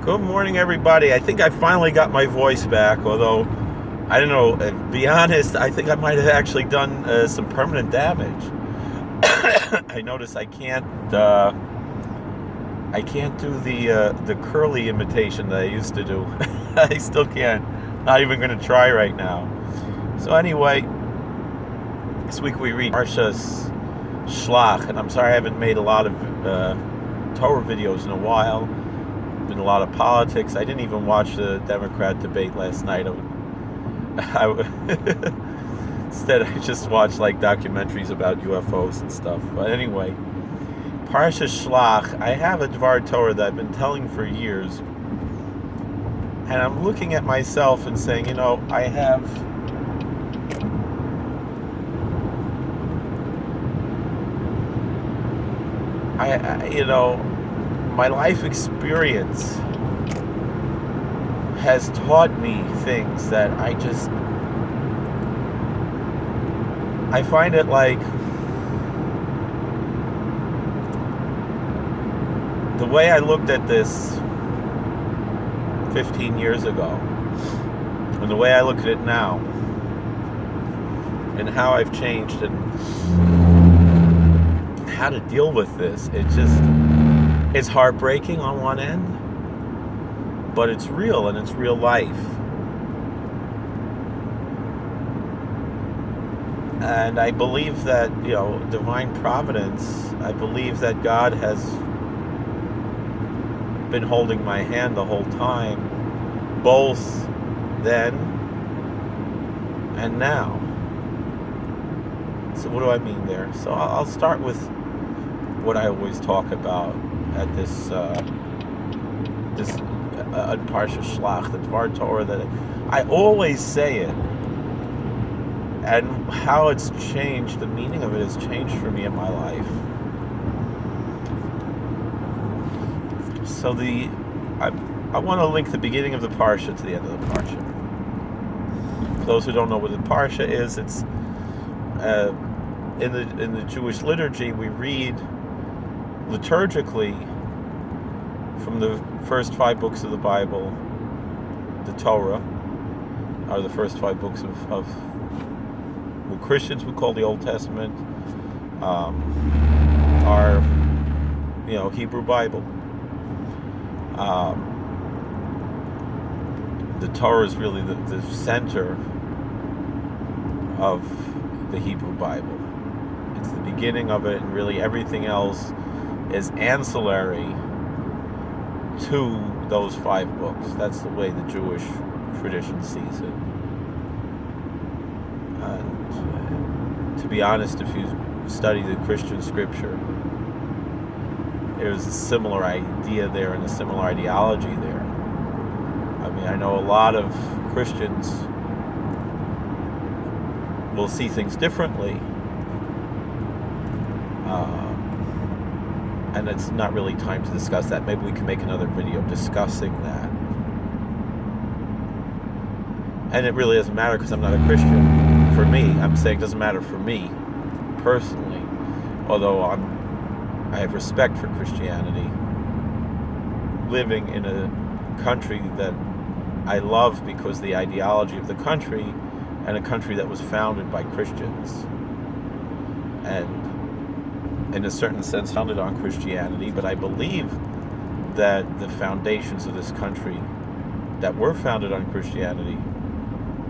Good morning, everybody. I think I finally got my voice back, although, I don't know, to be honest, I think I might have actually done some permanent damage. I notice I can't do the curly imitation that I used to do. I still can't. Not even going to try right now. So anyway, this week we read Parshas Shlach, and I'm sorry I haven't made a lot of Torah videos in a while. Been a lot of politics. I didn't even watch the Democrat debate last night. Instead, I just watched like documentaries about UFOs and stuff. But anyway, Parshas Shlach, I have a Dvar Torah that I've been telling for years, and I'm looking at myself and saying, I have my life experience has taught me things that I find it like the way I looked at this 15 years ago and the way I look at it now and how I've changed and how to deal with this. It's heartbreaking on one end, but it's real and it's real life. And I believe that, divine providence, I believe that God has been holding my hand the whole time, both then and now. So what do I mean there? So I'll start with what I always talk about at this Parshas Shlach, the Dvar Torah, that I always say it, and how it's changed, the meaning of it has changed for me in my life. So I want to link the beginning of the Parsha to the end of the Parsha. For those who don't know what the Parsha is, it's in the Jewish liturgy, we read liturgically from the first 5 books of the Bible. The Torah are the first 5 books of what Christians would call the Old Testament, our Hebrew Bible. The Torah is really the center of the Hebrew Bible. It's the beginning of it, and really everything else is ancillary to those 5 books. That's the way the Jewish tradition sees it. And to be honest, if you study the Christian scripture, there's a similar idea there and a similar ideology there. I mean, I know a lot of Christians will see things differently. And it's not really time to discuss that. Maybe we can make another video discussing that. And it really doesn't matter because I'm not a Christian. For me, I'm saying it doesn't matter for me personally. Although I have respect for Christianity. Living in a country that I love because the ideology of the country, and a country that was founded by Christians. And in a certain sense founded on Christianity, but I believe that the foundations of this country that were founded on Christianity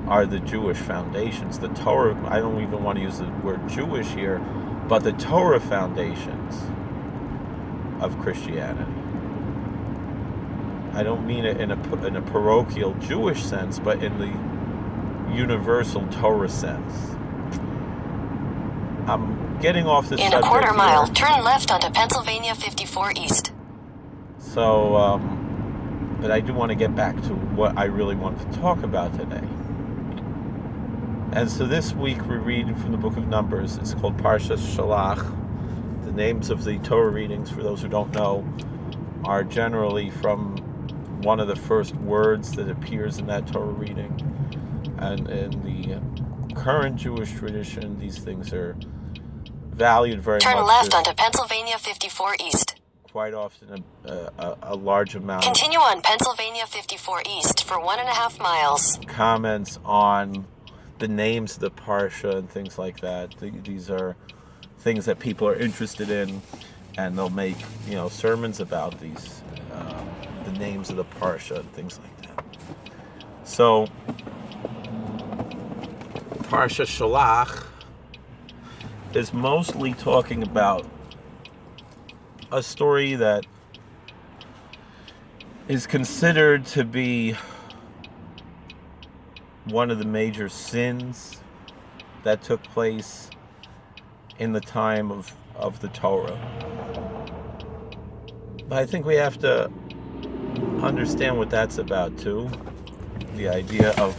are the Jewish foundations. The Torah, I don't even want to use the word Jewish here, but the Torah foundations of Christianity. I don't mean it in a parochial Jewish sense, but in the universal Torah sense. I'm getting off this subject. In a quarter mile, here. turn left onto Pennsylvania 54 East. So, but I do want to get back to what I really want to talk about today. And so this week we read from the book of Numbers. It's called Parshas Shlach. The names of the Torah readings, for those who don't know, are generally from one of the first words that appears in that Torah reading. And in the current Jewish tradition, these things are valued very much. Turn left onto Pennsylvania 54 East. quite often a large amount Continue on Pennsylvania 54 East for 1.5 miles. of comments on the names of the Parsha and things like that. These are things that people are interested in, and they'll make sermons about these, the names of the Parsha and things like that. So, Parshas Shlach is mostly talking about a story that is considered to be one of the major sins that took place in the time of the Torah. But I think we have to understand what that's about too. The idea of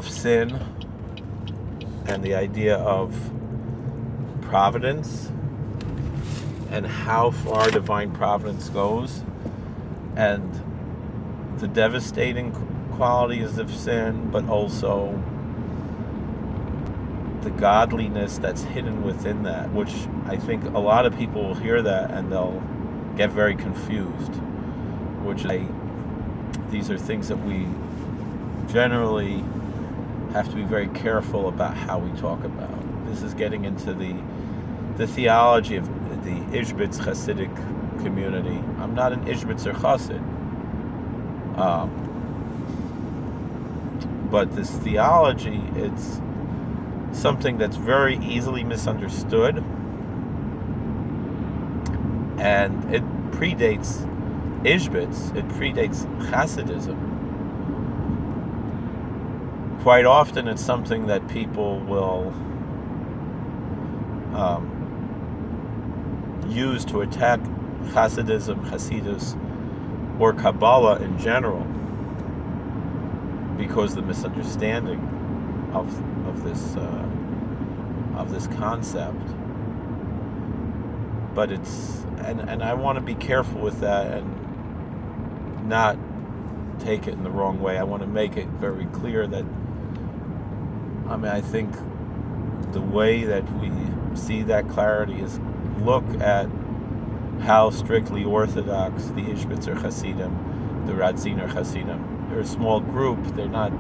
sin and the idea of providence and how far divine providence goes, and the devastating qualities of sin, but also the godliness that's hidden within that, which I think a lot of people will hear that and they'll get very confused, these are things that we generally have to be very careful about how we talk about. This is getting into the theology of the Ishbitz Hasidic community. I'm not an Ishbitzer Chassid, but this theology, it's something that's very easily misunderstood, and it predates Ishbitz, it predates Hasidism. Quite often it's something that people will use to attack Hasidism, Hasidus, or Kabbalah in general, because the misunderstanding of this concept. But and I want to be careful with that and not take it in the wrong way. I want to make it very clear that I think the way that we see that clarity is look at how strictly Orthodox the Ishbitzer Hasidim, the Radziner Hasidim. They're a small group. They're not,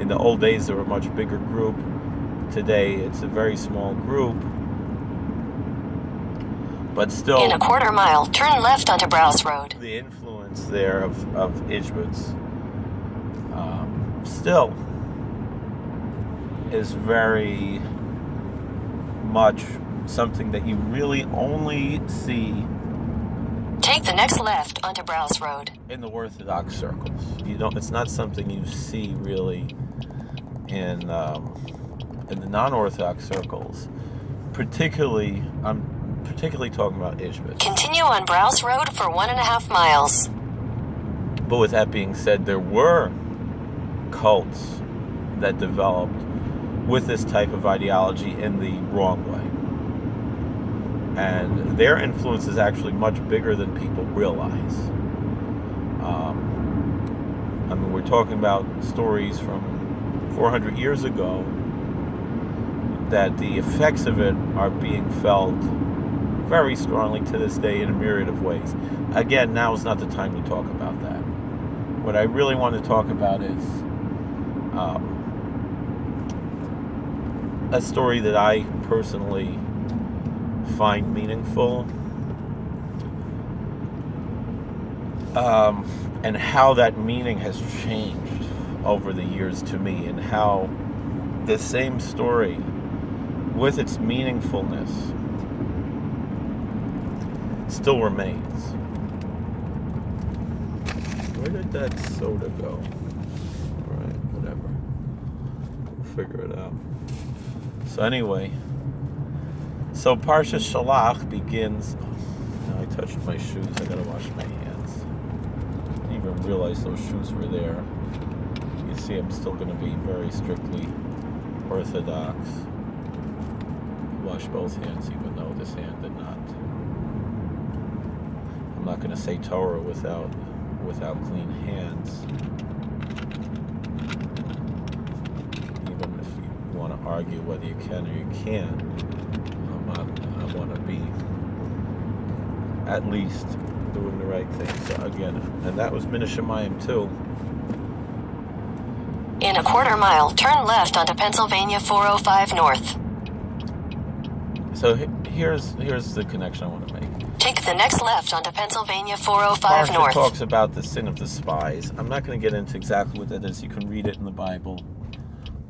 in the old days they were a much bigger group. Today it's a very small group. But still, in a 1/4 mile, turn left onto Browse Road. The influence there of Ishbitz still is very much something that you really only see. Take the next left onto Browse Road. In the Orthodox circles, it's not something you see really in the non-Orthodox circles. I'm particularly talking about Ishbitz. Continue on Browse Road for 1.5 miles. But with that being said, there were cults that developed with this type of ideology in the wrong way. And their influence is actually much bigger than people realize. We're talking about stories from 400 years ago that the effects of it are being felt very strongly to this day in a myriad of ways. Again, now is not the time to talk about that. What I really want to talk about is a story that I personally find meaningful, and how that meaning has changed over the years to me, and how the same story with its meaningfulness still remains. Where did that soda go? Alright, whatever. We'll figure it out. So anyway, Parshas Shlach begins. Now I touched my shoes. I gotta wash my hands. I didn't even realize those shoes were there. You see, I'm still gonna be very strictly Orthodox. Wash both hands, even though this hand did not. I'm not gonna say Torah without clean hands. Even if you want to argue whether you can or you can't. I want to be at least doing the right thing. So again, and that was Min Shemayim too. In a quarter mile, turn left onto Pennsylvania 405 North. So here's the connection I want to make. Take the next left onto Pennsylvania 405 Parsha North. talks about the sin of the spies. I'm not going to get into exactly what that is. You can read it in the Bible,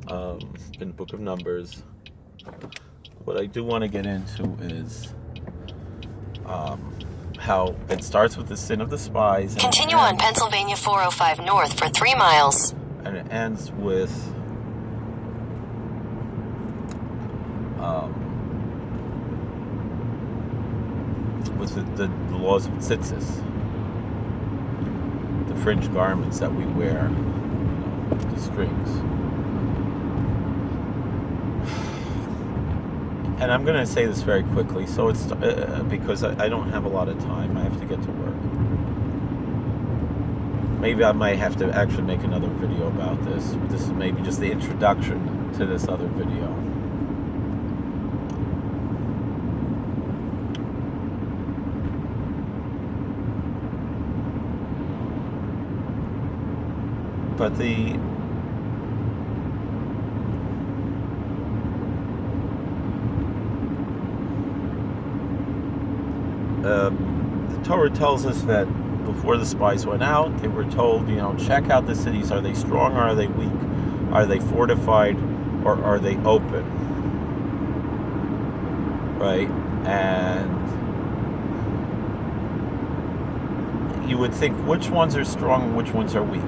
in the book of Numbers. What I do want to get into is how it starts with the sin of the spies. Continue on Pennsylvania 405 North for 3 miles. And it ends with the laws of tzitzis, the fringe garments that we wear, the strings. And I'm going to say this very quickly, so it's because I don't have a lot of time. I have to get to work. Maybe I might have to actually make another video about this. This is maybe just the introduction to this other video. But the Torah tells us that before the spies went out, they were told, check out the cities. Are they strong or are they weak? Are they fortified or are they open? Right? And you would think, which ones are strong and which ones are weak?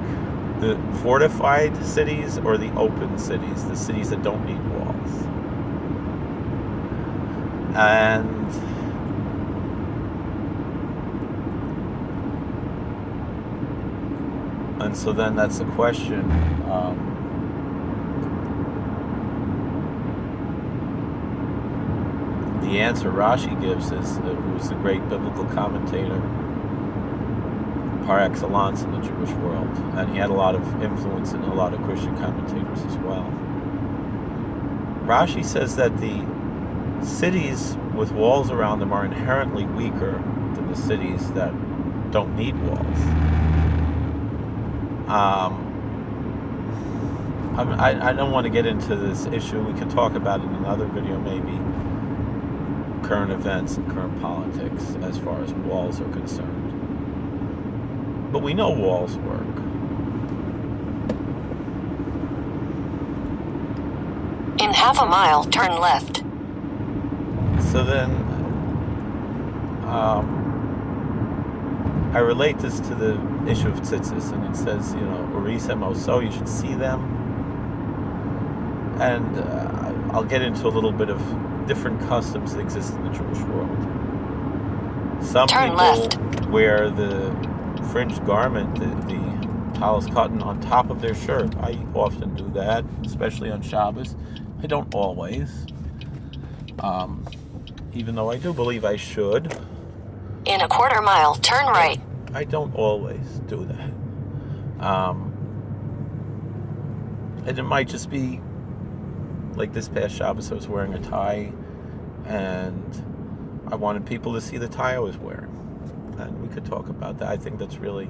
The fortified cities or the open cities, the cities that don't need walls? And so then that's the question. The answer Rashi gives is, who's a great biblical commentator par excellence in the Jewish world, and he had a lot of influence in a lot of Christian commentators as well. Rashi says that the cities with walls around them are inherently weaker than the cities that don't need walls. I don't want to get into this issue. We can talk about it in another video, maybe. Current events and current politics as far as walls are concerned. But we know walls work. In half a mile, turn left. So then, I relate this to the issue of tzitzis, and it says, Urisem Oso, you should see them. And I'll get into a little bit of different customs that exist in the Jewish world. Some Turn people left. wear the fringed garment, the talis cotton, on top of their shirt. I often do that, especially on Shabbos. I don't always, even though I do believe I should. In a quarter mile, turn right. I don't always do that. And it might just be like this past Shabbos, I was wearing a tie, and I wanted people to see the tie I was wearing. And we could talk about that. I think that's really,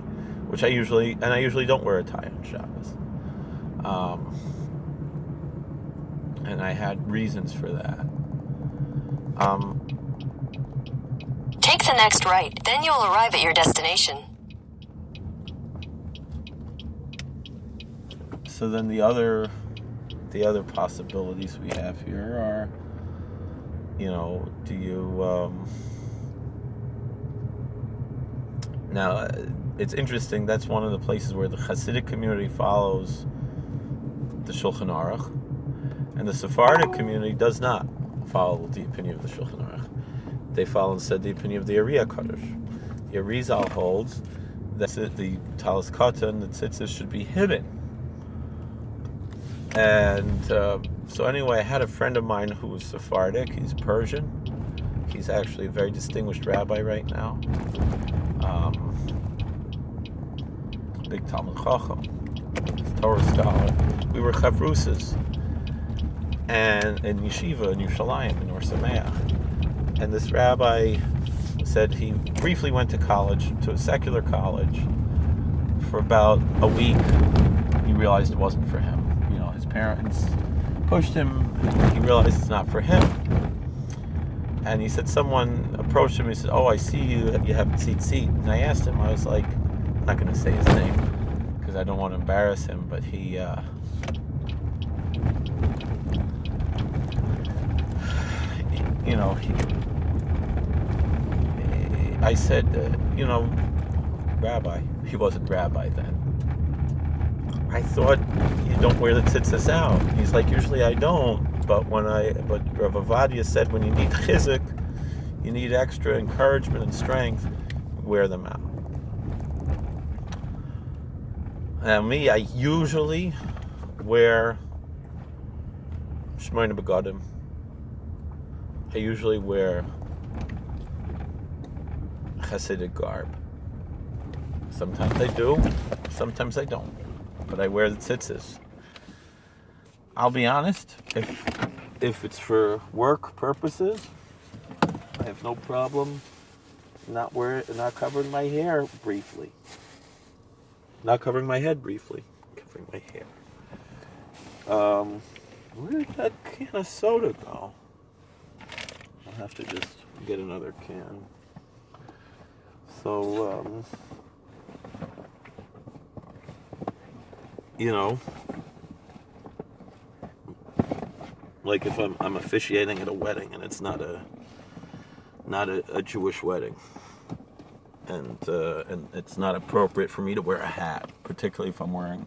which I usually don't wear a tie on Shabbos. And I had reasons for that. Take the next right, then you'll arrive at your destination. So then the other possibilities we have here are, do you, now it's interesting, that's one of the places where the Hasidic community follows the Shulchan Aruch, and the Sephardic community does not follow the opinion of the Shulchan Aruch. They follow instead the opinion of the Ariyah Kodesh. The Arizal holds that the talis katan, the tzitzis, should be hidden. And so anyway, I had a friend of mine who was Sephardic. He's Persian. He's actually a very distinguished rabbi right now. Big Talmud Chacham, Torah scholar. We were chavrusas, and in yeshiva in Yerushalayim in Or Sameach. And this rabbi said he briefly went to college, to a secular college. For about a week, he realized it wasn't for him. His parents pushed him, and he realized it's not for him. And he said someone approached him. He said, "Oh, I see you have a seat." And I asked him, I was like, I'm not going to say his name because I don't want to embarrass him, but I said, Rabbi. He wasn't Rabbi then. I thought you don't wear the tzitzis out. He's like, usually I don't, but Rav Avadia said when you need chizuk, you need extra encouragement and strength, wear them out. Now me, I usually wear shmoyne begadim. I usually wear Hasidic garb. Sometimes I do, sometimes I don't. But I wear the tzitzis. I'll be honest, if it's for work purposes, I have no problem not covering my hair briefly. Not covering my head briefly. Covering my hair. Where did that can of soda go? I'll have to just get another can. So, like if I'm officiating at a wedding and it's not a Jewish wedding, and it's not appropriate for me to wear a hat, particularly if I'm wearing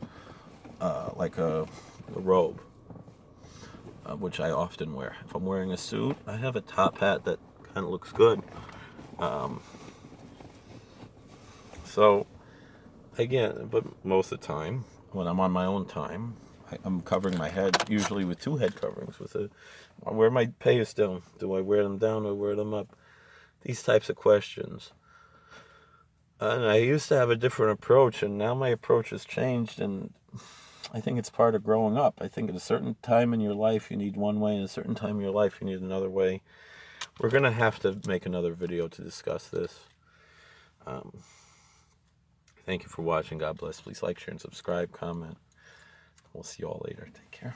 like a robe, which I often wear. If I'm wearing a suit, I have a top hat that kind of looks good. So again, but most of the time when I'm on my own time, I'm covering my head, usually with two head coverings. I wear my payas down. Do I wear them down or wear them up? These types of questions. And I used to have a different approach, and now my approach has changed, and I think it's part of growing up. I think at a certain time in your life you need one way, and at a certain time in your life you need another way. We're going to have to make another video to discuss this. Thank you for watching. God bless. Please like, share, and subscribe, comment. We'll see you all later. Take care.